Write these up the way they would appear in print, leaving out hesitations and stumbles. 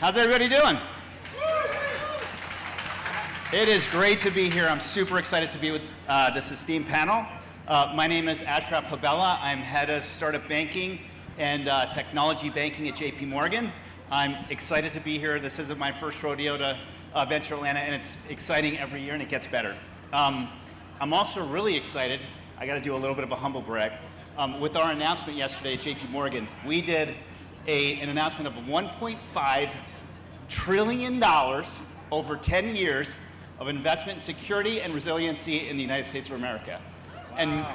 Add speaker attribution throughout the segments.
Speaker 1: How's everybody doing? It is great to be here. I'm super excited to be with this esteemed panel. My name is Asharaf Hebela. I'm head of startup banking and technology banking at JP Morgan. I'm excited to be here. This isn't my first rodeo to Venture Atlanta, and it's exciting every year, and it gets better. I'm also really excited. I got to do a little bit of a humble brag. With our announcement yesterday at JP Morgan, we did an announcement of $1.5 trillion over 10 years of investment in security and resiliency in the United States of America. Wow. And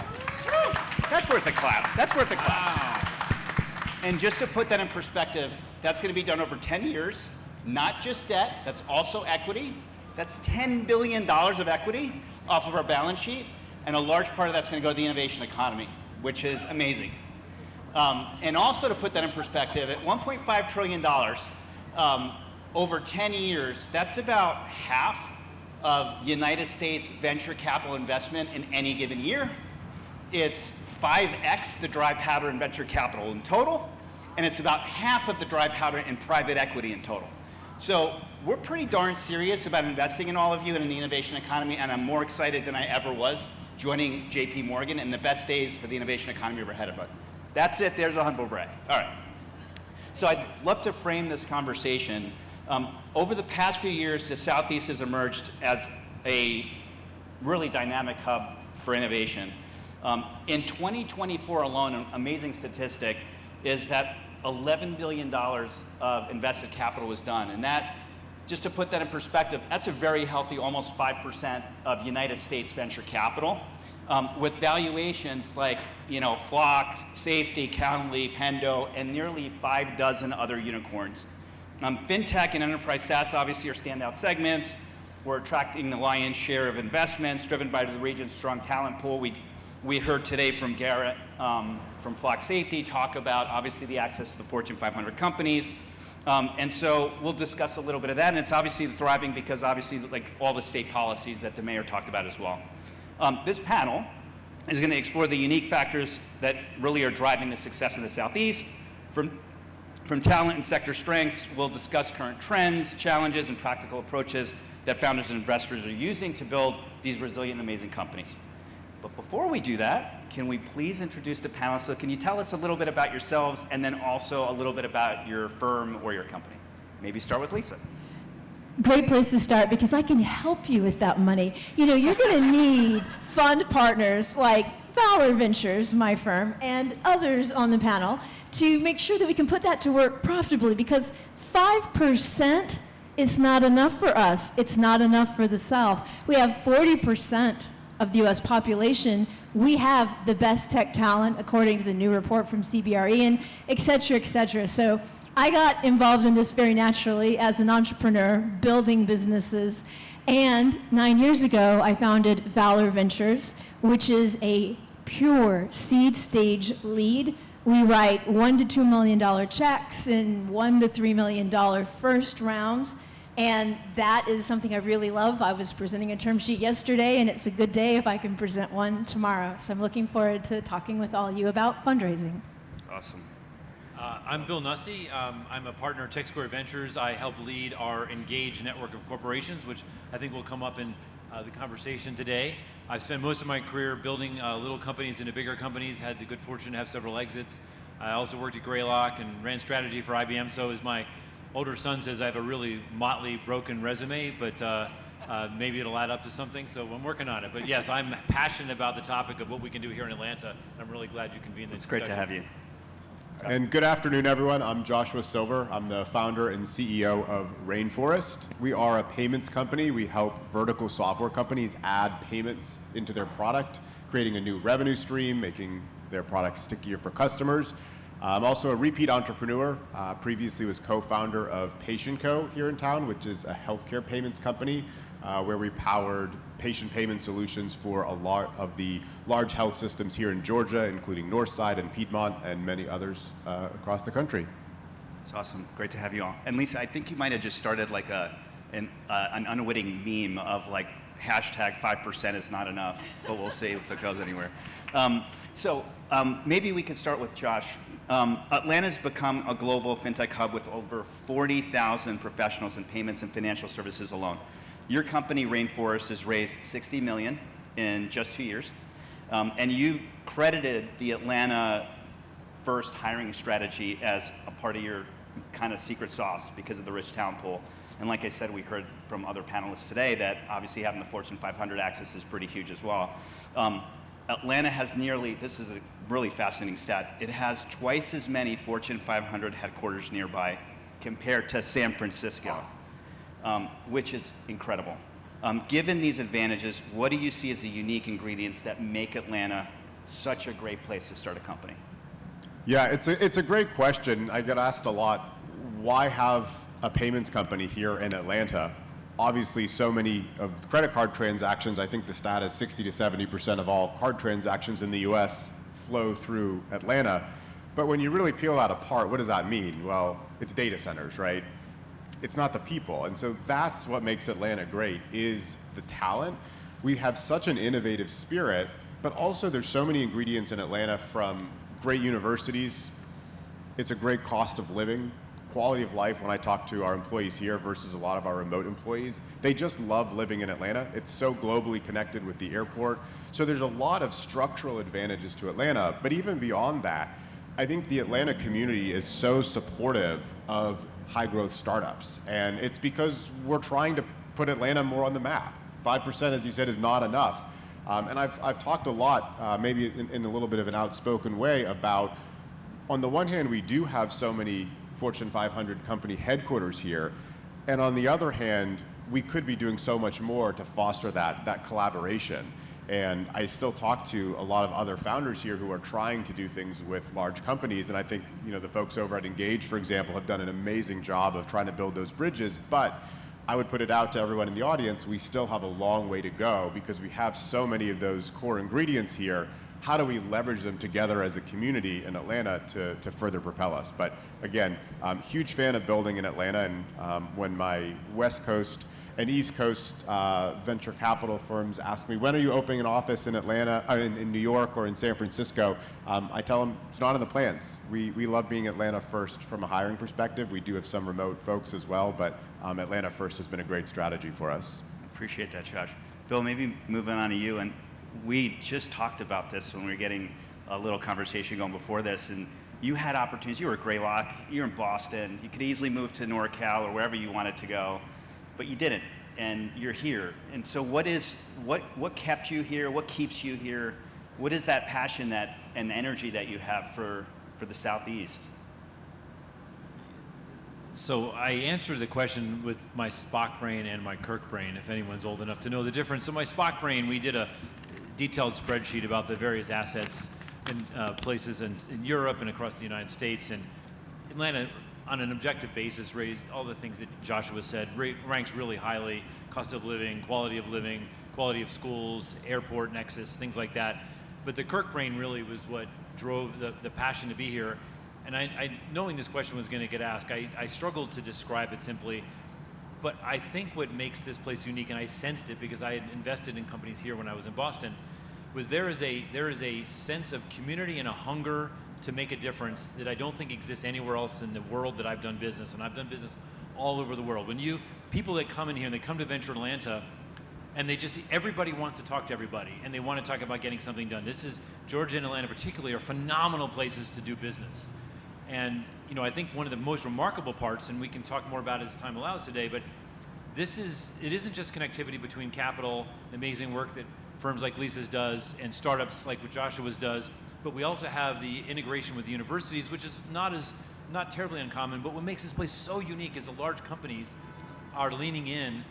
Speaker 1: that's worth a clap. That's worth a clap. Wow. And just to put that in perspective, that's going to be done over 10 years, not just debt, that's also equity. That's $10 billion of equity off of our balance sheet, and a large part of that's going to go to the innovation economy, which is amazing. And also to put that in perspective, at $1.5 trillion over 10 years, that's about half of United States venture capital investment in any given year. It's 5x the dry powder in venture capital in total, and it's about half of the dry powder in private equity in total. So we're pretty darn serious about investing in all of you and in the innovation economy, and I'm more excited than I ever was joining JP Morgan, and the best days for the innovation economy are ahead of us. That's it, there's a humble brag. All right. So I'd love to frame this conversation. Over the past few years, the Southeast has emerged as a really dynamic hub for innovation. In 2024 alone, an amazing statistic is that $11 billion of invested capital was done. And that, just to put that in perspective, that's a very healthy, almost 5% of United States venture capital, with valuations like, Flock, Safety, Calhoun, Pendo, and nearly 6 other unicorns. FinTech and enterprise SaaS obviously are standout segments. We're attracting the lion's share of investments driven by the region's strong talent pool. We heard today from Garrett from Flock Safety talk about obviously the access to the Fortune 500 companies. And so we'll discuss a little bit of that, and it's obviously thriving because obviously like all the state policies that the mayor talked about as well. This panel is going to explore the unique factors that really are driving the success of the Southeast. From talent and sector strengths, we'll discuss current trends, challenges, and practical approaches that founders and investors are using to build these resilient, amazing companies. But before we do that, can we please introduce the panelists? So can you tell us a little bit about yourselves and then also a little bit about your firm or your company? Maybe start with Lisa.
Speaker 2: Great place to start because I can help you with that money. You're going to need fund partners like Valor Ventures, my firm, and others on the panel to make sure that we can put that to work profitably, because 5% is not enough for us. It's not enough for the South. We have 40% of the US population. We have the best tech talent, according to the new report from CBRE, and et cetera, et cetera. So I got involved in this very naturally as an entrepreneur, building businesses. And 9 years ago, I founded Valor Ventures, which is a pure seed stage lead. We write $1 to $2 million checks in $1 to $3 million first rounds. And that is something I really love. I was presenting a term sheet yesterday, and it's a good day if I can present one tomorrow. So I'm looking forward to talking with all of you about fundraising.
Speaker 1: That's awesome.
Speaker 3: I'm Bill Nussey. I'm a partner at TechSquare Ventures. I help lead our Engage network of corporations, which I think will come up in the conversation today. I've spent most of my career building little companies into bigger companies, had the good fortune to have several exits. I also worked at Greylock and ran strategy for IBM, so as my older son says, I have a really motley, broken resume, but maybe it'll add up to something, so I'm working on it. But yes, I'm passionate about the topic of what we can do here in Atlanta. I'm really glad you convened this discussion.
Speaker 1: It's great to have you.
Speaker 4: And good afternoon, everyone. I'm Joshua Silver. I'm the founder and CEO of Rainforest. We are a payments company. We help vertical software companies add payments into their product, creating a new revenue stream, making their product stickier for customers. I'm also a repeat entrepreneur. Previously was co-founder of PatientCo here in town, which is a healthcare payments company where we powered patient payment solutions for a lot of the large health systems here in Georgia, including Northside and Piedmont and many others across the country.
Speaker 1: It's awesome. Great to have you all. And Lisa, I think you might have just started like a an unwitting meme of like hashtag 5% is not enough, but we'll see if it goes anywhere. Maybe we could start with Josh. Atlanta's become a global fintech hub with over 40,000 professionals in payments and financial services alone. Your company, Rainforest, has raised $60 million in just 2 years. And you've credited the Atlanta first hiring strategy as a part of your kind of secret sauce because of the rich talent pool. And like I said, we heard from other panelists today that obviously having the Fortune 500 access is pretty huge as well. Atlanta has this is a really fascinating stat, it has twice as many Fortune 500 headquarters nearby compared to San Francisco, which is incredible. Given these advantages, what do you see as the unique ingredients that make Atlanta such a great place to start a company?
Speaker 4: Yeah, it's a great question. I get asked a lot, why have a payments company here in Atlanta? Obviously, so many of credit card transactions, I think the stat is 60 to 70% of all card transactions in the US flow through Atlanta. But when you really peel that apart, what does that mean? Well, it's data centers, right? It's not the people. And so that's what makes Atlanta great, is the talent. We have such an innovative spirit, but also there's so many ingredients in Atlanta, from great universities. It's a great cost of living. Quality of life, when I talk to our employees here versus a lot of our remote employees, they just love living in Atlanta. It's so globally connected with the airport. So there's a lot of structural advantages to Atlanta. But even beyond that, I think the Atlanta community is so supportive of high growth startups. And it's because we're trying to put Atlanta more on the map. 5%, as you said, is not enough. And I've talked a lot, maybe in a little bit of an outspoken way, about, on the one hand, we do have so many Fortune 500 company headquarters here, and on the other hand, we could be doing so much more to foster that collaboration. And I still talk to a lot of other founders here who are trying to do things with large companies, and I think the folks over at Engage, for example, have done an amazing job of trying to build those bridges. But I would put it out to everyone in the audience, we still have a long way to go because we have so many of those core ingredients here. How do we leverage them together as a community in Atlanta to further propel us? But again, I'm a huge fan of building in Atlanta, and when my West Coast and East Coast venture capital firms ask me, when are you opening an office in Atlanta, in New York or in San Francisco, I tell them it's not in the plans. We love being Atlanta first from a hiring perspective. We do have some remote folks as well, but Atlanta first has been a great strategy for us.
Speaker 1: Appreciate that, Josh. Bill, maybe moving on to you, and we just talked about this when we were getting a little conversation going before this, and you had opportunities. You were at Greylock, you were in Boston, you could easily move to NorCal or wherever you wanted to go, but you didn't, and you're here. And so what kept you here? What keeps you here? What is that passion and energy that you have for the Southeast?
Speaker 3: So I answered the question with my Spock brain and my Kirk brain, if anyone's old enough to know the difference. So my Spock brain, we did a detailed spreadsheet about the various assets in places in Europe and across the United States. And Atlanta, on an objective basis, raised all the things that Joshua said, ranks really highly: cost of living, quality of schools, airport nexus, things like that. But the Kirk brain really was what drove the passion to be here. And I knowing this question was going to get asked, I struggled to describe it simply. But I think what makes this place unique, and I sensed it because I had invested in companies here when I was in Boston, was there is a sense of community and a hunger to make a difference that I don't think exists anywhere else in the world that I've done business. And I've done business all over the world. When people that come in here and they come to Venture Atlanta, and they just see everybody wants to talk to everybody, and they want to talk about getting something done. Georgia and Atlanta particularly are phenomenal places to do business. And I think one of the most remarkable parts, and we can talk more about it as time allows today, but it isn't just connectivity between capital, the amazing work that firms like Lisa's does, and startups like what Joshua's does, but we also have the integration with the universities, which is not terribly uncommon, but what makes this place so unique is the large companies are leaning in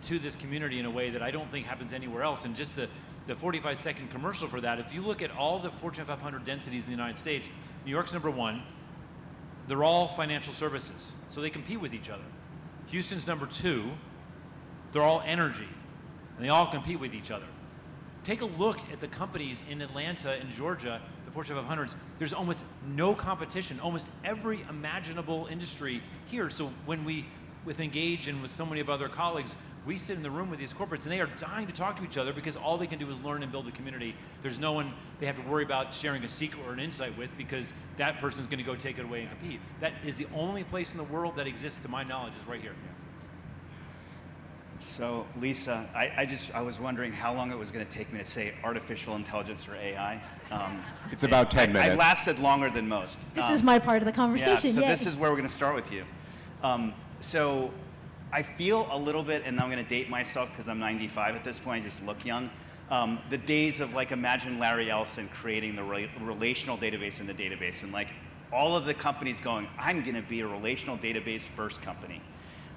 Speaker 3: to this community in a way that I don't think happens anywhere else. And just the 45-second commercial for that, if you look at all the Fortune 500 densities in the United States, New York's number one. They're all financial services, so they compete with each other. Houston's number two. They're all energy, and they all compete with each other. Take a look at the companies in Atlanta and Georgia, the Fortune 500s. There's almost no competition, almost every imaginable industry here. So when we with Engage and with so many of other colleagues, we sit in the room with these corporates and they are dying to talk to each other because all they can do is learn and build a community. There's no one they have to worry about sharing a secret or an insight with because that person's going to go take it away and compete. That is the only place in the world that exists, to my knowledge, is right here.
Speaker 1: So, Lisa, I was wondering how long it was going to take me to say artificial intelligence or AI.
Speaker 4: It's about 10 minutes.
Speaker 1: I lasted longer than most.
Speaker 2: This is my part of the conversation.
Speaker 1: Yeah, so
Speaker 2: Yay.
Speaker 1: this is where we're going to start with you. So I feel a little bit, and I'm going to date myself because I'm 95 at this point, I just look young. The days of like, imagine Larry Ellison creating the relational database in the database, and like all of the companies going, I'm going to be a relational database first company.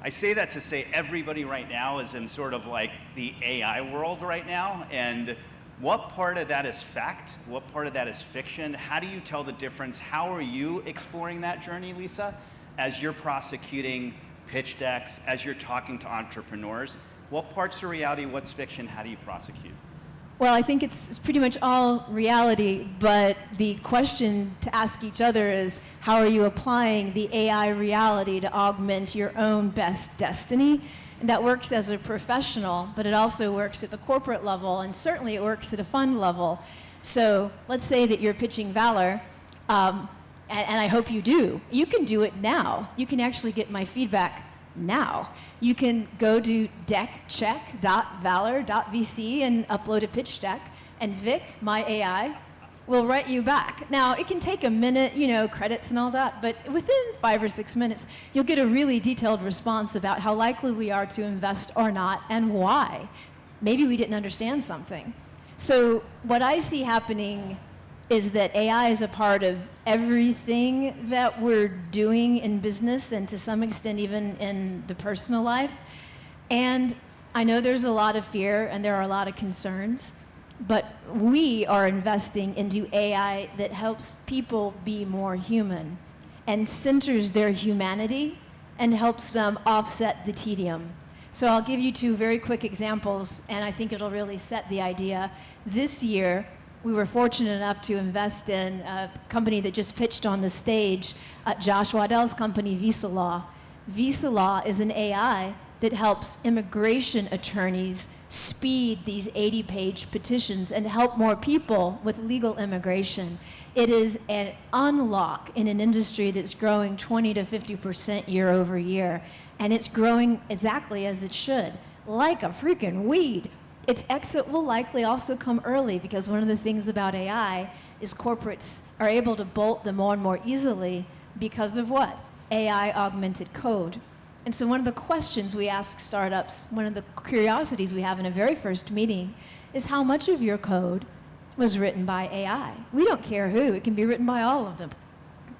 Speaker 1: I say that to say everybody right now is in sort of like the AI world right now, and what part of that is fact? What part of that is fiction? How do you tell the difference? How are you exploring that journey, Lisa, as you're prosecuting pitch decks, as you're talking to entrepreneurs? What parts are reality, what's fiction, how do you prosecute?
Speaker 2: Well, I think it's pretty much all reality, but the question to ask each other is, how are you applying the AI reality to augment your own best destiny? And that works as a professional, but it also works at the corporate level, and certainly it works at a fund level. So let's say that you're pitching Valor, and I hope you do. You can do it now. You can actually get my feedback now. You can go to deckcheck.valor.vc and upload a pitch deck, and Vic, my AI, will write you back. Now, it can take a minute, credits and all that, but within 5 or 6 minutes, you'll get a really detailed response about how likely we are to invest or not and why. Maybe we didn't understand something. So what I see happening is that AI is a part of everything that we're doing in business and to some extent even in the personal life. And I know there's a lot of fear and there are a lot of concerns, but we are investing into AI that helps people be more human and centers their humanity and helps them offset the tedium. So I'll give you 2 very quick examples, and I think it'll really set the idea. This year, we were fortunate enough to invest in a company that just pitched on the stage, Josh Waddell's company, Visa Law. Visa Law is an AI that helps immigration attorneys speed these 80-page petitions and help more people with legal immigration. It is an unlock in an industry that's growing 20 to 50% year over year, and it's growing exactly as it should, like a freaking weed. Its exit will likely also come early because one of the things about AI is corporates are able to bolt them on more easily because of what? AI augmented code. And so one of the questions we ask startups, one of the curiosities we have in a very first meeting is how much of your code was written by AI? We don't care who, it can be written by all of them.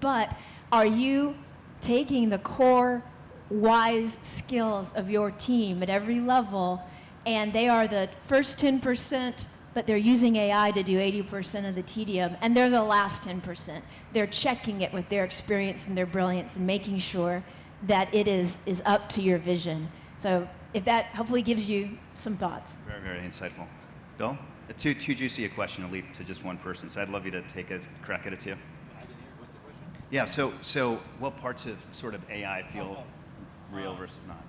Speaker 2: But are you taking the core wise skills of your team at every level, and they are the first 10%, but they're using AI to do 80% of the tedium, and they're the last 10%. They're checking it with their experience and their brilliance and making sure that it is up to your vision. So if that hopefully gives you some thoughts.
Speaker 1: Very, very insightful. Bill? Too juicy a question to leave to just one person, so I'd love you to take a crack at it too.
Speaker 3: What's the question?
Speaker 1: Yeah, so what parts of sort of AI feel real versus not?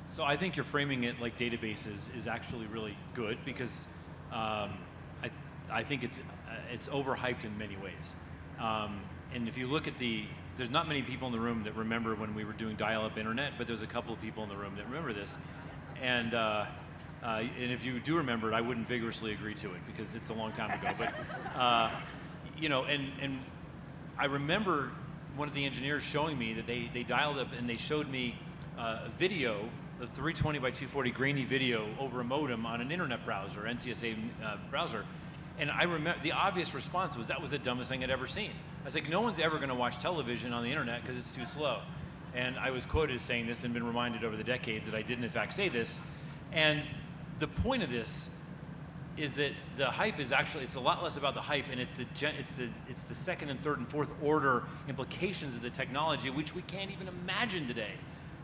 Speaker 3: So I think you're framing it like databases is actually really good because I think it's overhyped in many ways. And if you look at there's not many people in the room that remember when we were doing dial-up internet, but there's a couple of people in the room that remember this. And if you do remember it, I wouldn't vigorously agree to it because it's a long time ago. But and I remember one of the engineers showing me that they dialed up and they showed me a video, a 320 by 240 grainy video over a modem on an internet browser, NCSA browser. And I remember the obvious response was that was the dumbest thing I'd ever seen. I was like, no one's ever going to watch television on the internet because it's too slow. And I was quoted as saying this and been reminded over the decades that I didn't in fact say this. And the point of this is that the hype is actually, it's a lot less about the hype, and it's the second and third and fourth order implications of the technology, which we can't even imagine today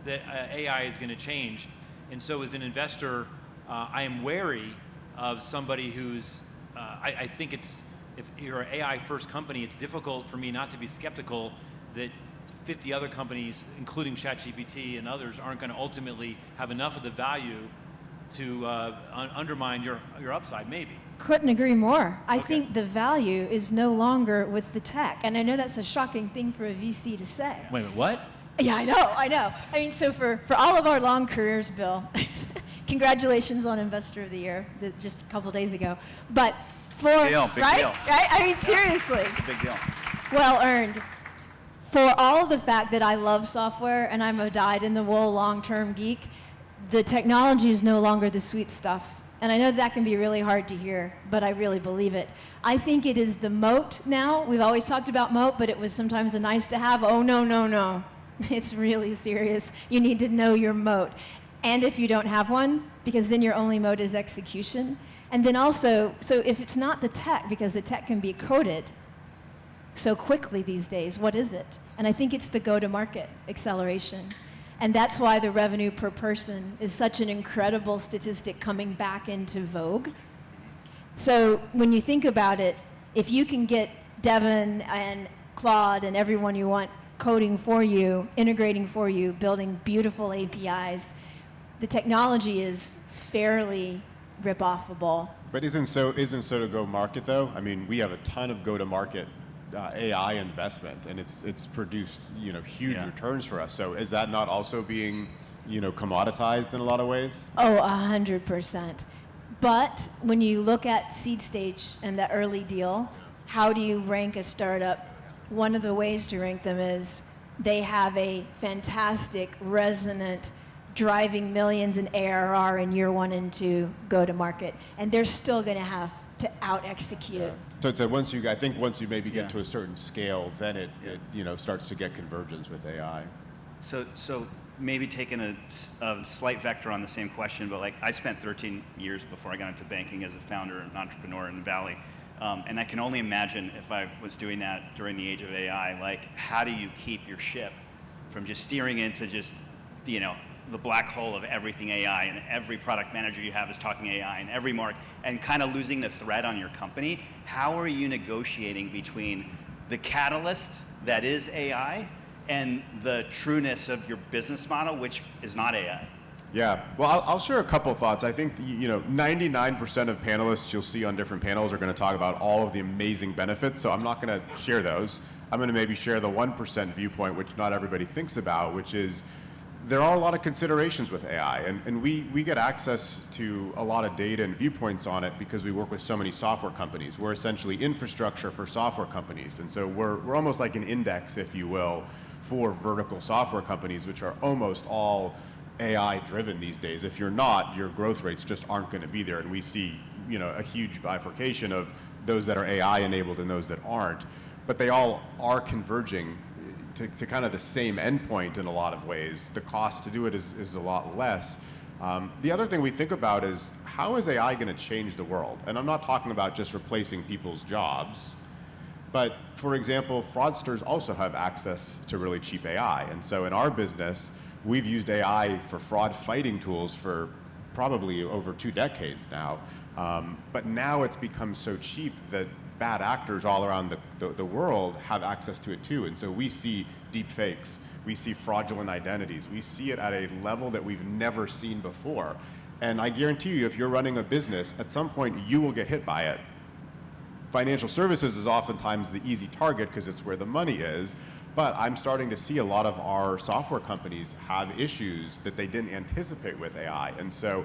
Speaker 3: that AI is going to change. And so as an investor, I am wary of somebody who's, I think if you're an AI first company, it's difficult for me not to be skeptical that 50 other companies, including ChatGPT and others, aren't going to ultimately have enough of the value to undermine your upside, maybe.
Speaker 2: Couldn't agree more. I
Speaker 3: Okay.
Speaker 2: think the value is no longer with the tech. And I know that's a shocking thing for a VC to say.
Speaker 3: Wait a minute, what?
Speaker 2: Yeah, I know. I mean, so for all of our long careers, Bill, congratulations on Investor of the Year just a couple days ago. But for,
Speaker 1: Big deal.
Speaker 2: Right? I mean, seriously.
Speaker 1: It's a big deal.
Speaker 2: Well earned. For all the fact that I love software and I'm a dyed-in-the-wool long-term geek, the technology is no longer the sweet stuff. And I know that can be really hard to hear, but I really believe it. I think it is the moat now. We've always talked about moat, but it was sometimes a nice to have. Oh, no. It's really serious. You need to know your moat. And if you don't have one, because then your only moat is execution. And then also, so if it's not the tech, because the tech can be coded so quickly these days, what is it? And I think it's the go-to-market acceleration. And that's why the revenue per person is such an incredible statistic coming back into vogue. So when you think about it, if you can get Devin and Claude and everyone you want coding for you, integrating for you, building beautiful APIs, the technology is fairly rip-offable.
Speaker 4: But isn't so to go market though? I mean, we have a ton of go to market AI investment, and it's produced huge returns for us. So is that not also being commoditized in a lot of ways?
Speaker 2: Oh, 100%. But when you look at seed stage and the early deal, how do you rank a startup? One of the ways to rank them is they have a fantastic, resonant, driving millions in ARR in year 1 and 2 go to market, and they're still going to have to out-execute.
Speaker 4: So it's once you maybe get to a certain scale, then it starts to get convergence with AI.
Speaker 1: So maybe taking a slight vector on the same question, but like I spent 13 years before I got into banking as a founder and entrepreneur in the Valley. And I can only imagine if I was doing that during the age of AI, like how do you keep your ship from just steering into just, the black hole of everything AI, and every product manager you have is talking AI, and every mark, and kind of losing the thread on your company? How are you negotiating between the catalyst that is AI and the trueness of your business model, which is not AI?
Speaker 4: Yeah, well, I'll share a couple thoughts. I think 99% of panelists you'll see on different panels are going to talk about all of the amazing benefits, so I'm not going to share those. I'm going to maybe share the 1% viewpoint, which not everybody thinks about, which is there are a lot of considerations with AI, and we get access to a lot of data and viewpoints on it because we work with so many software companies. We're essentially infrastructure for software companies, and so we're almost like an index, if you will, for vertical software companies, which are almost all AI driven these days. If you're not, your growth rates just aren't going to be there, and we see a huge bifurcation of those that are AI enabled and those that aren't, but they all are converging to kind of the same endpoint in a lot of ways. The cost to do it is a lot less. The other thing we think about is how is AI going to change the world? And I'm not talking about just replacing people's jobs, but for example, fraudsters also have access to really cheap AI. And so in our business, we've used AI for fraud fighting tools for probably over 2 decades now. But now it's become so cheap that bad actors all around the world have access to it too. And so we see deep fakes, we see fraudulent identities, we see it at a level that we've never seen before. And I guarantee you, if you're running a business, at some point you will get hit by it. Financial services is oftentimes the easy target because it's where the money is. But I'm starting to see a lot of our software companies have issues that they didn't anticipate with AI. And so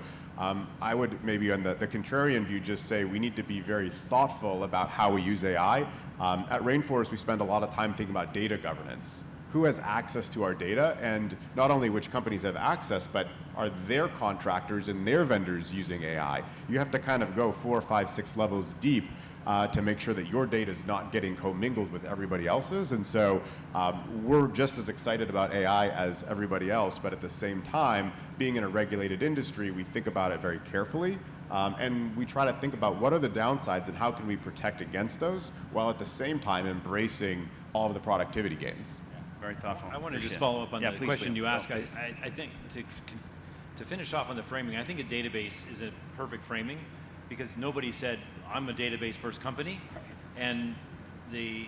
Speaker 4: I would maybe on the contrarian view just say we need to be very thoughtful about how we use AI. At Rainforest, we spend a lot of time thinking about data governance. Who has access to our data, and not only which companies have access, but are their contractors and their vendors using AI? You have to kind of go 4, 5, 6 levels deep to make sure that your data is not getting commingled with everybody else's. And so we're just as excited about AI as everybody else, but at the same time, being in a regulated industry, we think about it very carefully. And we try to think about what are the downsides and how can we protect against those, while at the same time embracing all of the productivity gains.
Speaker 1: Very thoughtful.
Speaker 3: I want to just
Speaker 1: Appreciate it.
Speaker 3: follow up on the
Speaker 1: please
Speaker 3: question
Speaker 1: do.
Speaker 3: you asked.
Speaker 1: Please.
Speaker 3: I think to finish off on the framing, I think a database is a perfect framing because nobody said, I'm a database first company. And the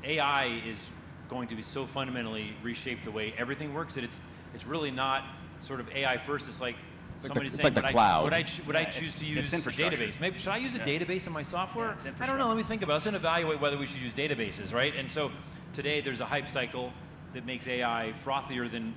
Speaker 3: AI is going to be so fundamentally reshape the way everything works that it's really not sort of AI first. It's like somebody saying,
Speaker 4: like the cloud.
Speaker 3: would I choose to use a database? Maybe should I use a database in my software? I don't know. Let me think about it. Let's evaluate whether we should use databases, right? And so today there's a hype cycle that makes AI frothier than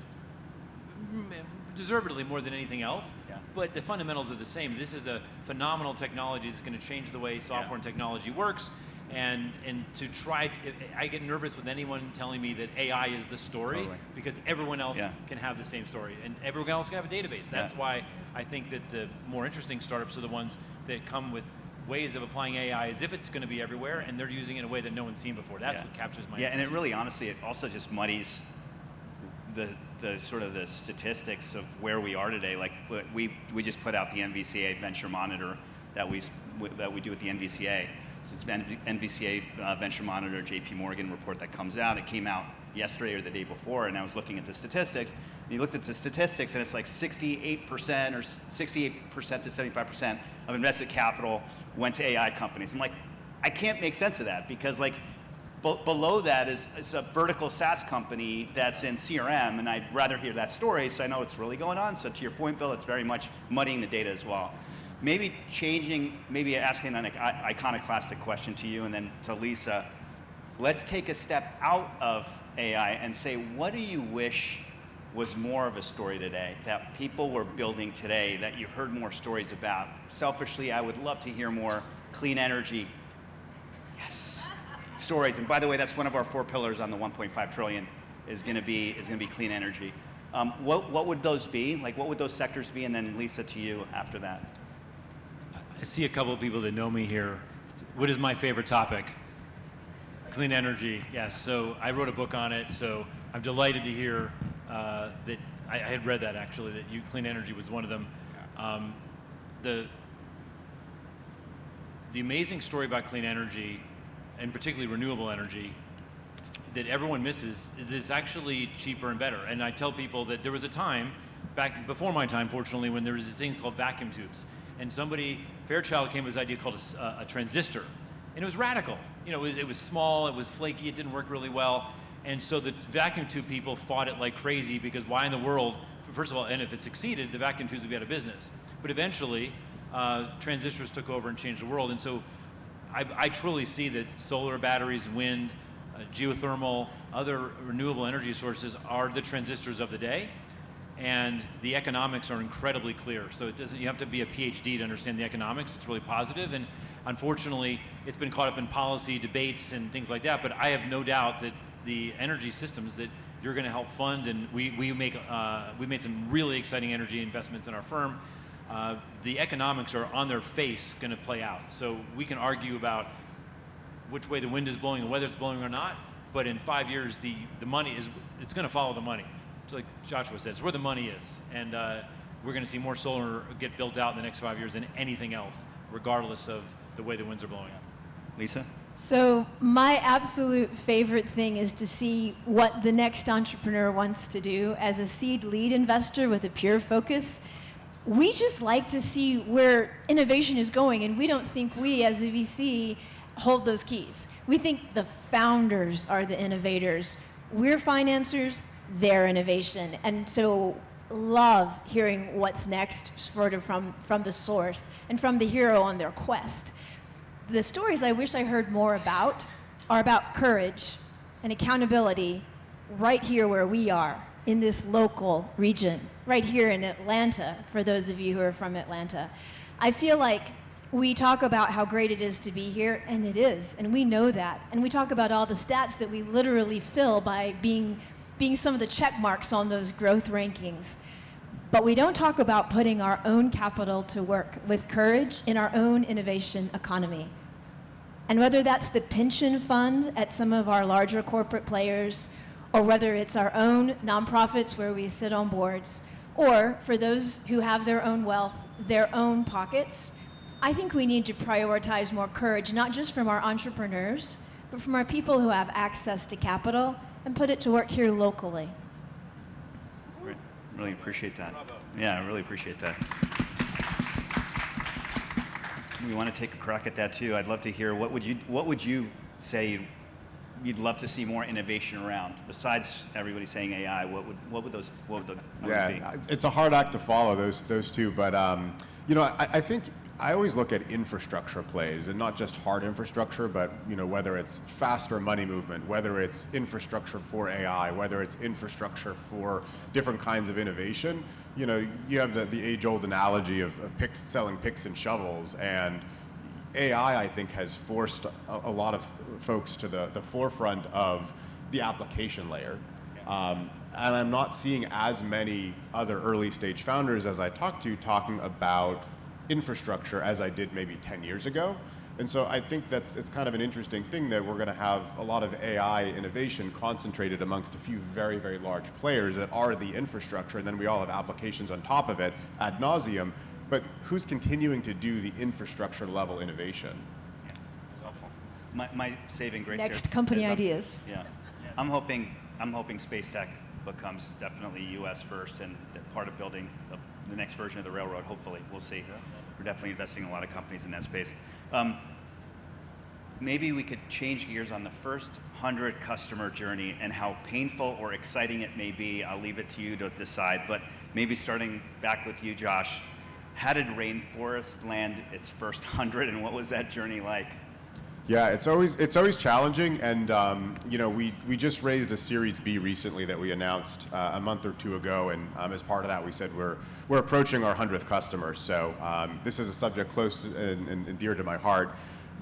Speaker 3: deservedly more than anything else.
Speaker 1: Yeah.
Speaker 3: But the fundamentals are the same. This is a phenomenal technology that's going to change the way software and technology works. And to try, I get nervous with anyone telling me that AI is the story because everyone else can have the same story and everyone else can have a database. That's why I think that the more interesting startups are the ones that come with ways of applying AI as if it's going to be everywhere and they're using it in a way that no one's seen before. That's what captures my interest.
Speaker 1: And it really, honestly, it also just muddies the sort of the statistics of where we are today. Like we just put out the NVCA Venture Monitor that we do with the NVCA. So it's NVCA Venture Monitor JP Morgan report that comes out. It came out yesterday or the day before, and I was looking at the statistics. And you looked at the statistics, and it's like 68% or 68% to 75% of invested capital went to AI companies. I'm like, I can't make sense of that because like below that is a vertical SaaS company that's in CRM, and I'd rather hear that story so I know what's really going on. So to your point, Bill, it's very much muddying the data as well. Maybe asking an iconoclastic question to you and then to Lisa. Let's take a step out of AI and say, what do you wish was more of a story today, that people were building today, that you heard more stories about? Selfishly, I would love to hear more clean energy. Yes, stories. And by the way, that's one of our 4 pillars on the 1.5 trillion is going to be clean energy. What would those be? Like, what would those sectors be? And then Lisa, to you after that.
Speaker 3: I see a couple of people that know me here. What is my favorite topic? Clean energy, yes. So I wrote a book on it, so I'm delighted to hear that I had read that actually, that clean energy was one of them. The amazing story about clean energy, and particularly renewable energy, that everyone misses is it's actually cheaper and better. And I tell people that there was a time, back before my time fortunately, when there was a thing called vacuum tubes. And Fairchild came with this idea called a transistor. And it was radical. You know, it was small, it was flaky, it didn't work really well. And so the vacuum tube people fought it like crazy because why in the world, first of all, and if it succeeded, the vacuum tubes would be out of business. But eventually, transistors took over and changed the world. And so I truly see that solar batteries, wind, geothermal, other renewable energy sources are the transistors of the day. And the economics are incredibly clear. So you have to be a PhD to understand the economics. It's really positive. And unfortunately, it's been caught up in policy debates and things like that. But I have no doubt that the energy systems that you're going to help fund, and we made some really exciting energy investments in our firm. The economics are on their face going to play out. So we can argue about which way the wind is blowing and whether it's blowing or not. But in 5 years, the money it's going to follow the money. It's like Joshua said, it's where the money is. And we're going to see more solar get built out in the next 5 years than anything else, regardless of the way the winds are blowing.
Speaker 1: Lisa?
Speaker 2: So my absolute favorite thing is to see what the next entrepreneur wants to do. As a seed lead investor with a pure focus, we just like to see where innovation is going, and we don't think we as a VC hold those keys. We think the founders are the innovators. We're financiers, their innovation. And so love hearing what's next sort of from the source and from the hero on their quest. The stories I wish I heard more about are about courage and accountability right here where we are in this local region, right here in Atlanta, for those of you who are from Atlanta. I feel like we talk about how great it is to be here, and it is, and we know that. And we talk about all the stats that we literally fill by being some of the check marks on those growth rankings. But we don't talk about putting our own capital to work with courage in our own innovation economy. And whether that's the pension fund at some of our larger corporate players, or whether it's our own nonprofits where we sit on boards, or for those who have their own wealth, their own pockets, I think we need to prioritize more courage, not just from our entrepreneurs, but from our people who have access to capital, and put it to work here locally.
Speaker 1: Really appreciate that. Yeah, I really appreciate that. We want to take a crack at that too. I'd love to hear what would you say you'd love to see more innovation around? Besides everybody saying AI, what would the numbers be?
Speaker 4: Yeah, it's a hard act to follow those two, but I think I always look at infrastructure plays, and not just hard infrastructure, but whether it's faster money movement, whether it's infrastructure for AI, whether it's infrastructure for different kinds of innovation. You have the age-old analogy of selling picks and shovels, and AI, I think, has forced a lot of folks to the forefront of the application layer. And I'm not seeing as many other early stage founders as I talked to talking about infrastructure as I did maybe 10 years ago. And so I think it's kind of an interesting thing that we're going to have a lot of AI innovation concentrated amongst a few very, very large players that are the infrastructure, and then we all have applications on top of it ad nauseum. But who's continuing to do the infrastructure level innovation?
Speaker 1: Yeah, it's helpful. My saving grace
Speaker 2: Next
Speaker 1: here
Speaker 2: company
Speaker 1: is
Speaker 2: ideas.
Speaker 1: Yeah, I'm hoping space tech becomes definitely U.S. first and part of building the next version of the railroad. Hopefully, we'll see. We're definitely investing in a lot of companies in that space. Maybe we could change gears on the first 100 customer journey and how painful or exciting it may be. I'll leave it to you to decide. But maybe starting back with you, Josh. How did Rainforest land its first 100, and what was that journey like?
Speaker 4: Yeah, it's always challenging, and we just raised a Series B recently that we announced a month or two ago, and as part of that, we said we're approaching our 100th customer. So this is a subject close and dear to my heart.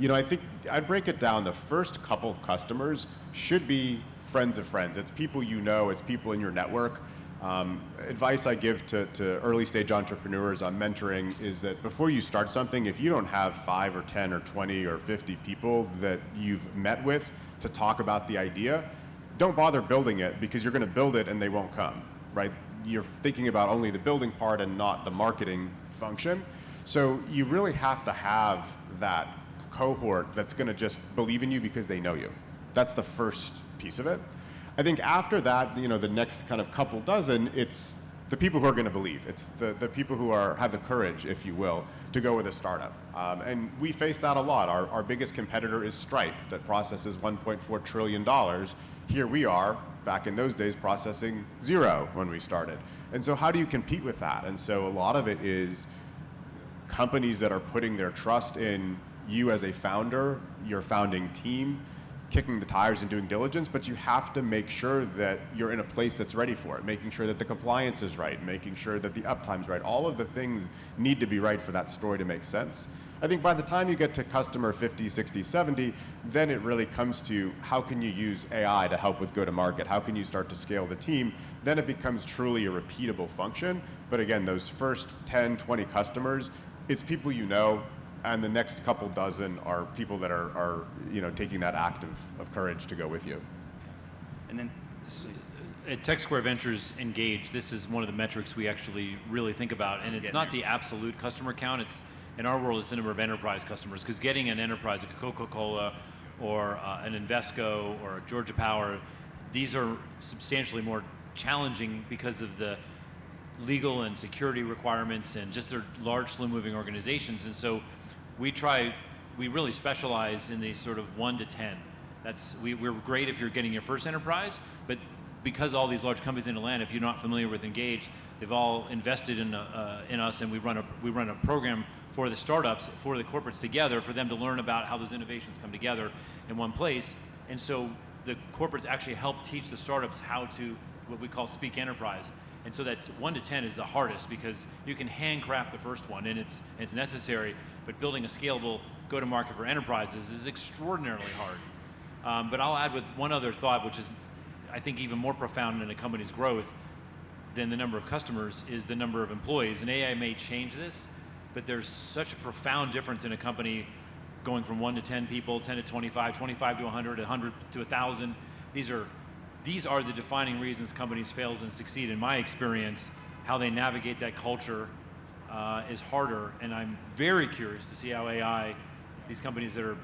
Speaker 4: I think I'd break it down. The first couple of customers should be friends of friends. It's people it's people in your network. Advice I give to early stage entrepreneurs on mentoring is that before you start something, if you don't have 5 or 10 or 20 or 50 people that you've met with to talk about the idea, don't bother building it, because you're going to build it and they won't come, right? You're thinking about only the building part and not the marketing function. So you really have to have that cohort that's going to just believe in you because they know you. That's the first piece of it. I think after that, the next kind of couple dozen, it's the people who are going to believe. It's the people who have the courage, if you will, to go with a startup. And we face that a lot. Our biggest competitor is Stripe, that processes $1.4 trillion. Here we are, back in those days, processing 0 when we started. And so how do you compete with that? And so a lot of it is companies that are putting their trust in you as a founder, your founding team, kicking the tires and doing diligence, but you have to make sure that you're in a place that's ready for it, making sure that the compliance is right, making sure that the uptime's right. All of the things need to be right for that story to make sense. I think by the time you get to customer 50, 60, 70, then it really comes to how can you use AI to help with go-to-market? How can you start to scale the team? Then it becomes truly a repeatable function. But again, those first 10, 20 customers, it's people and the next couple dozen are people that are taking that act of courage to go with you.
Speaker 1: And then
Speaker 3: at Tech Square Ventures Engage, this is one of the metrics we actually really think about, and it's not the absolute customer count. It's in our world, it's the number of enterprise customers, because getting an enterprise like a Coca-Cola or an Invesco or a Georgia Power, these are substantially more challenging because of the legal and security requirements and just their large, slow-moving organizations. And so we really specialize in these sort of 1 to 10. We're great if you're getting your first enterprise, but because all these large companies in Atlanta, if you're not familiar with Engage, they've all invested in us, and we run a program for the startups, for the corporates together, for them to learn about how those innovations come together in one place. And so the corporates actually help teach the startups how to, what we call speak enterprise. And so that's 1 to 10 is the hardest, because you can handcraft the first one, and it's necessary, but building a scalable go-to-market for enterprises is extraordinarily hard. But I'll add with one other thought, which is, I think, even more profound in a company's growth than the number of customers, is the number of employees. And AI may change this, but there's such a profound difference in a company going from 1 to 10 people, 10 to 25, 25 to 100, 100 to 1,000. These are the defining reasons companies fail and succeed. In my experience, how they navigate that culture is harder, and I'm very curious to see how AI, these companies that are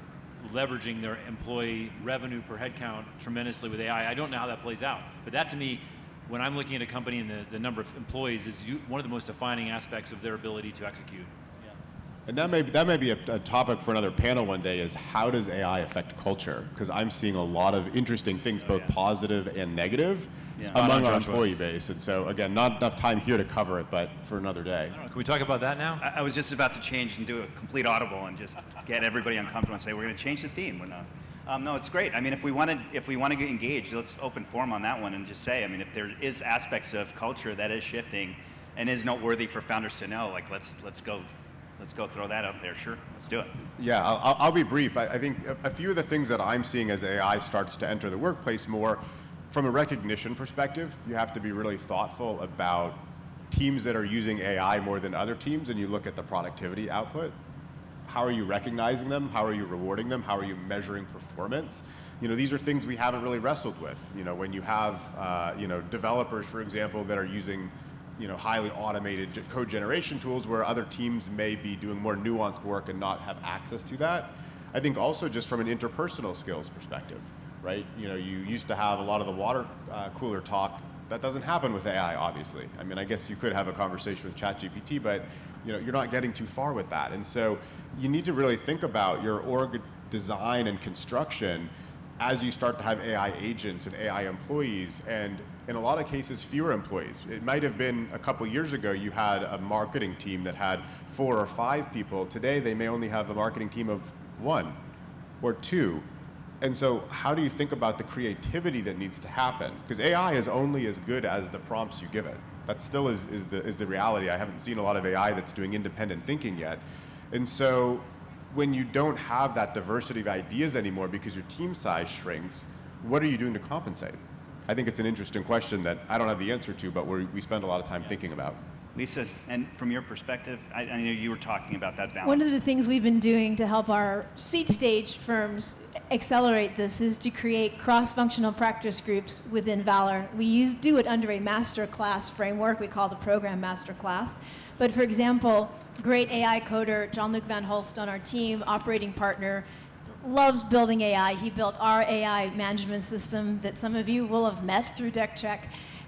Speaker 3: leveraging their employee revenue per head count tremendously with AI, I don't know how that plays out. But that, to me, when I'm looking at a company and the number of employees, is one of the most defining aspects of their ability to execute.
Speaker 1: Yeah.
Speaker 4: And that may be a topic for another panel one day, is how does AI affect culture? Because I'm seeing a lot of interesting things, both positive and negative, among our employee base. And so, again, not enough time here to cover it, but for another day.
Speaker 3: I don't know, can we talk about that now?
Speaker 1: I was just about to change and do a complete audible and just get everybody uncomfortable and say we're going to change the theme. We're not. No, it's great. I mean, if we want to get engaged, let's open forum on that one and just say, I mean, if there is aspects of culture that is shifting and is noteworthy for founders to know, like let's go throw that out there. Sure, let's do it.
Speaker 4: Yeah, I'll be brief. I think a few of the things that I'm seeing as AI starts to enter the workplace more, from a recognition perspective, you have to be really thoughtful about teams that are using AI more than other teams, and you look at the productivity output. How are you recognizing them? How are you rewarding them? How are you measuring performance? These are things we haven't really wrestled with. When you have, developers, for example, that are using, highly automated code generation tools where other teams may be doing more nuanced work and not have access to that. I think also just from an interpersonal skills perspective, right? You used to have a lot of the water cooler talk. That doesn't happen with AI, obviously. I mean, I guess you could have a conversation with ChatGPT, but you're not getting too far with that. And so you need to really think about your org design and construction as you start to have AI agents and AI employees, and in a lot of cases, fewer employees. It might have been a couple years ago you had a marketing team that had 4 or 5 people. Today, they may only have a marketing team of 1 or 2. And so how do you think about the creativity that needs to happen? Because AI is only as good as the prompts you give it. That still is the reality. I haven't seen a lot of AI that's doing independent thinking yet. And so when you don't have that diversity of ideas anymore because your team size shrinks, what are you doing to compensate? I think it's an interesting question that I don't have the answer to, but we spend a lot of time thinking about.
Speaker 1: Lisa, and from your perspective, I know you were talking about that balance.
Speaker 2: One of the things we've been doing to help our seed stage firms accelerate this is to create cross-functional practice groups within Valor. We do it under a master class framework we call the program master class. But for example, great AI coder, John-Luc Van Holst on our team, operating partner, loves building AI. He built our AI management system that some of you will have met through DeckCheck.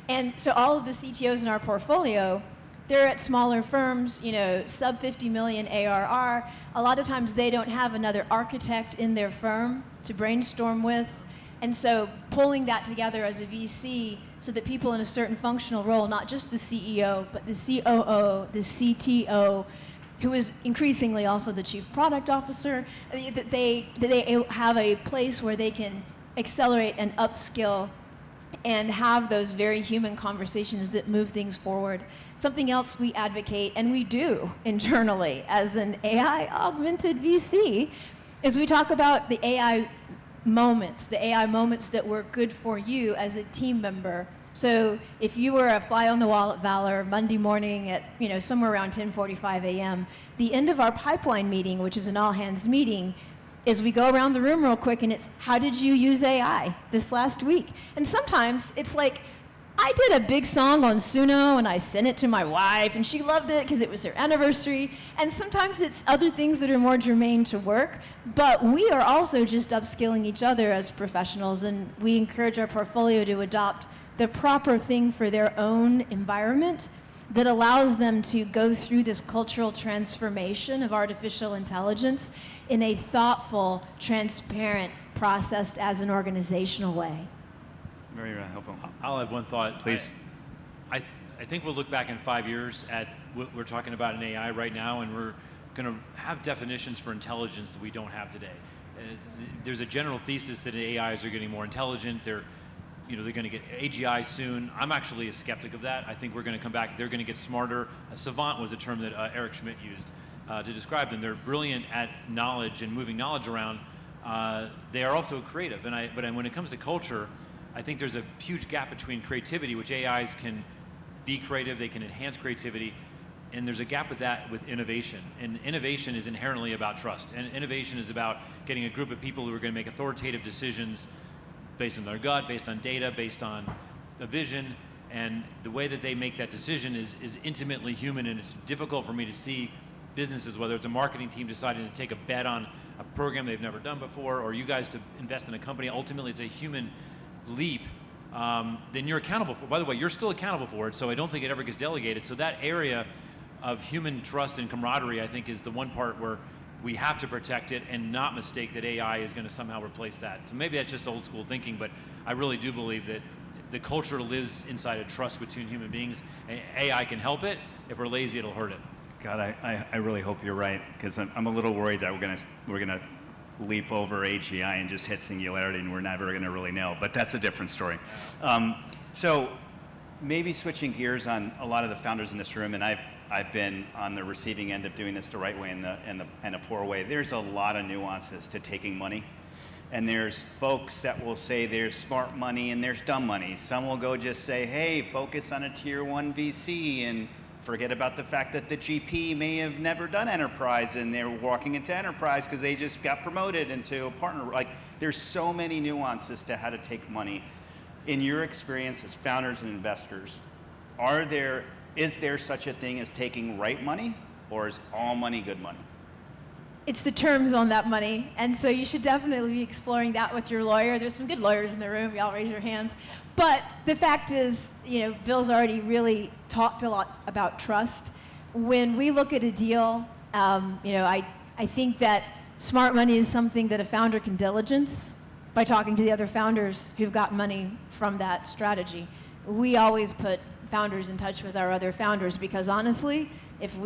Speaker 2: And so all of the CTOs in our portfolio, they're at smaller firms, sub 50 million ARR. A lot of times they don't have another architect in their firm to brainstorm with. And so pulling that together as a VC so that people in a certain functional role, not just the CEO, but the COO, the CTO, who is increasingly also the chief product officer, that they have a place where they can accelerate and upskill and have those very human conversations that move things forward. Something else we advocate, and we do internally as an AI-augmented VC, is we talk about the AI moments that were good for you as a team member. So if you were a fly on the wall at Valor Monday morning at somewhere around 10:45 a.m., the end of our pipeline meeting, which is an all-hands meeting, is we go around the room real quick and it's, how did you use AI this last week? And sometimes it's like, I did a big song on Suno and I sent it to my wife and she loved it because it was her anniversary. And sometimes it's other things that are more germane to work, but we are also just upskilling each other as professionals, and we encourage our portfolio to adopt the proper thing for their own environment that allows them to go through this cultural transformation of artificial intelligence in a thoughtful, transparent, processed as an organizational way.
Speaker 1: Very helpful.
Speaker 3: I'll add one thought.
Speaker 1: Please.
Speaker 3: I think we'll look back in 5 years at what we're talking about in AI right now, and we're going to have definitions for intelligence that we don't have today. There's a general thesis that AIs are getting more intelligent. They're going to get AGI soon. I'm actually a skeptic of that. I think we're going to come back. They're going to get smarter. A savant was a term that Eric Schmidt used to describe them. They're brilliant at knowledge and moving knowledge around. They are also creative. But when it comes to culture, I think there's a huge gap between creativity, which AIs can be creative, they can enhance creativity, and there's a gap with that with innovation. And innovation is inherently about trust. And innovation is about getting a group of people who are going to make authoritative decisions based on their gut, based on data, based on a vision. And the way that they make that decision is intimately human, and it's difficult for me to see businesses, whether it's a marketing team deciding to take a bet on a program they've never done before, or you guys to invest in a company. Ultimately, it's a human leap. Then you're accountable for. By the way, you're still accountable for it, so I don't think it ever gets delegated. So that area of human trust and camaraderie, I think, is the one part where we have to protect it and not mistake that AI is going to somehow replace that. So maybe that's just old school thinking, but I really do believe that the culture lives inside of trust between human beings. AI can help it. If we're lazy, it'll hurt it.
Speaker 5: God, I really hope you're right, because I'm a little worried that we're gonna leap over AGI and just hit singularity, and we're never gonna really nail. But that's a different story.
Speaker 6: So maybe switching gears on a lot of the founders in this room, and I've been on the receiving end of doing this the right way and the poor way. There's a lot of nuances to taking money. And there's folks that will say there's smart money and there's dumb money. Some will go just say, hey, focus on a tier 1 VC and forget about the fact that the GP may have never done enterprise and they're walking into enterprise because they just got promoted into a partner. Like, there's so many nuances to how to take money. In your experience as founders and investors, is there such a thing as taking right money, or is all money good money?
Speaker 2: It's the terms on that money, and so you should definitely be exploring that with your lawyer. There's some good lawyers in the room. Y'all raise your hands. But the fact is, Bill's already really talked a lot about trust. When we look at a deal, I think that smart money is something that a founder can diligence by talking to the other founders who've got money from that strategy. We always put founders in touch with our other founders because honestly, if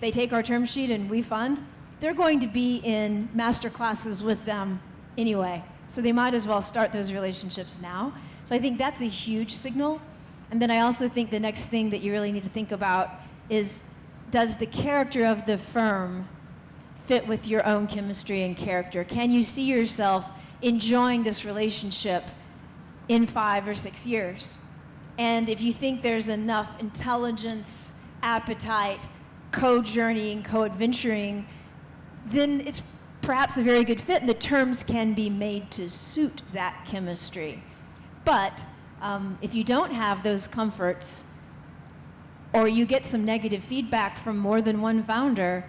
Speaker 2: they take our term sheet and we fund, they're going to be in master classes with them anyway. So they might as well start those relationships now. So I think that's a huge signal. And then I also think the next thing that you really need to think about is, does the character of the firm fit with your own chemistry and character? Can you see yourself enjoying this relationship in 5 or 6 years? And if you think there's enough intelligence, appetite, co-journeying, co-adventuring, then it's perhaps a very good fit, and the terms can be made to suit that chemistry. But if you don't have those comforts, or you get some negative feedback from more than one founder,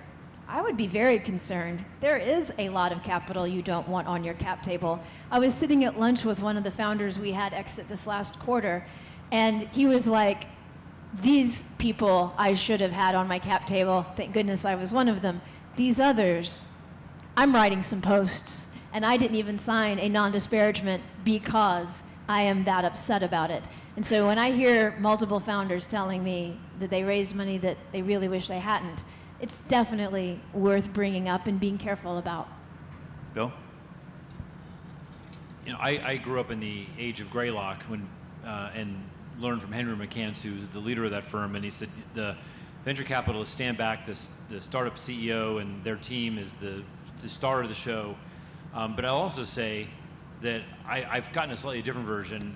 Speaker 2: I would be very concerned. There is a lot of capital you don't want on your cap table. I was sitting at lunch with one of the founders we had exit this last quarter, and he was like, these people I should have had on my cap table. Thank goodness I was one of them. These others, I'm writing some posts, and I didn't even sign a non-disparagement because I am that upset about it. And so when I hear multiple founders telling me that they raised money that they really wish they hadn't, it's definitely worth bringing up and being careful about.
Speaker 5: Bill?
Speaker 3: I grew up in the age of Greylock and learned from Henry McCants, who's the leader of that firm, and he said the venture capitalists stand back, the startup CEO and their team is the star of the show. But I'll also say that I've gotten a slightly different version,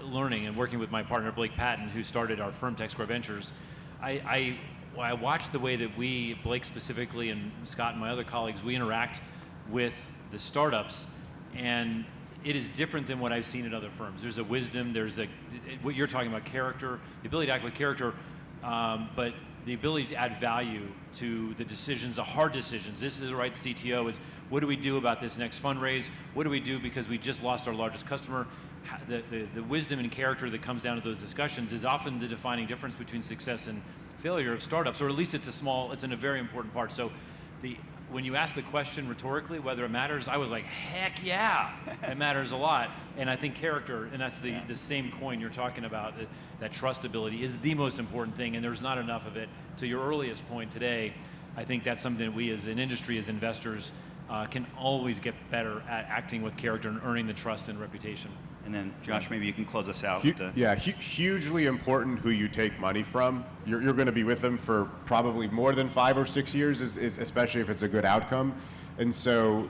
Speaker 3: learning and working with my partner Blake Patton, who started our firm Tech Square Ventures. I watched the way that Blake specifically, and Scott and my other colleagues, we interact with the startups, and it is different than what I've seen at other firms. There's a wisdom, what you're talking about, character, the ability to act with character, but the ability to add value to the decisions, the hard decisions. This is the right CTO, is what do we do about this next fundraise? What do we do because we just lost our largest customer? The wisdom and character that comes down to those discussions is often the defining difference between success and failure of startups, or at least it's in a very important part. So when you ask the question rhetorically whether it matters, I was like, heck yeah, it matters a lot. And I think character, and that's the same coin you're talking about, that trustability is the most important thing, and there's not enough of it. To your earliest point today, I think that's something that we as an industry, as investors, can always get better at acting with character and earning the trust and reputation.
Speaker 5: And then, Josh, maybe you can close us out.
Speaker 4: Hugely important who you take money from. You're going to be with them for probably more than 5 or 6 years, especially if it's a good outcome. And so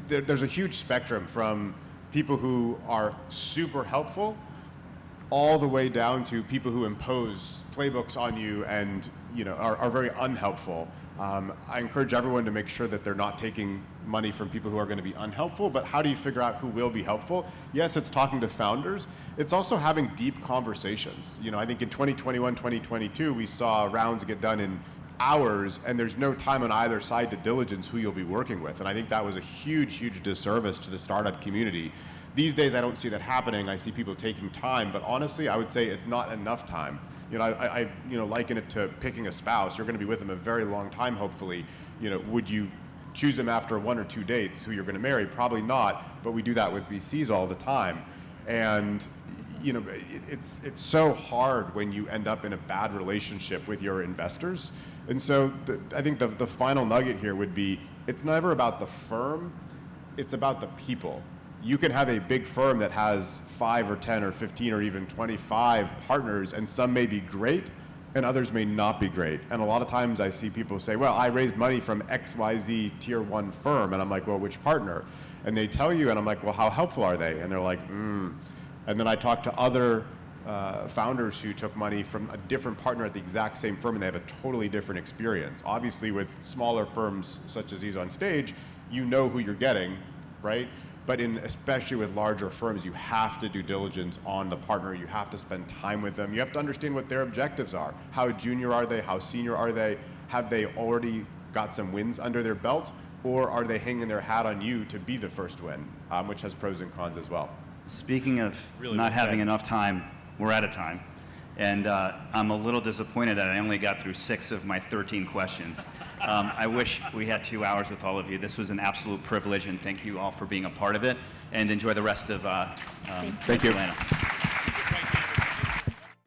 Speaker 4: there's a huge spectrum from people who are super helpful all the way down to people who impose playbooks on you and are very unhelpful. I encourage everyone to make sure that they're not taking money from people who are going to be unhelpful, but how do you figure out who will be helpful? Yes, it's talking to founders. It's also having deep conversations. I think in 2021, 2022, we saw rounds get done in hours, and there's no time on either side to diligence who you'll be working with. And I think that was a huge, huge disservice to the startup community. These days, I don't see that happening. I see people taking time, but honestly, I would say it's not enough time. I liken it to picking a spouse. You're going to be with them a very long time, hopefully. Would you choose them after 1 or 2 dates who you're going to marry? Probably not, but we do that with VCs all the time. And it's so hard when you end up in a bad relationship with your investors. And so I think the final nugget here would be, it's never about the firm, it's about the people. You can have a big firm that has 5 or 10 or 15 or even 25 partners, and some may be great and others may not be great. And a lot of times I see people say, well, I raised money from XYZ tier 1 firm. And I'm like, well, which partner? And they tell you, and I'm like, well, how helpful are they? And they're like, And then I talk to other founders who took money from a different partner at the exact same firm, and they have a totally different experience. Obviously, with smaller firms such as these on stage, you know who you're getting, right? But especially with larger firms, you have to do diligence on the partner. You have to spend time with them. You have to understand what their objectives are. How junior are they? How senior are they? Have they already got some wins under their belt? Or are they hanging their hat on you to be the first win, which has pros and cons as well.
Speaker 5: Speaking of
Speaker 3: Really
Speaker 5: not
Speaker 3: well
Speaker 5: having
Speaker 3: said.
Speaker 5: enough time, we're out of time. And I'm a little disappointed that I only got through 6 of my 13 questions. I wish we had 2 hours with all of you. This was an absolute privilege, and thank you all for being a part of it. And enjoy the rest of
Speaker 4: Thank you.
Speaker 5: Atlanta.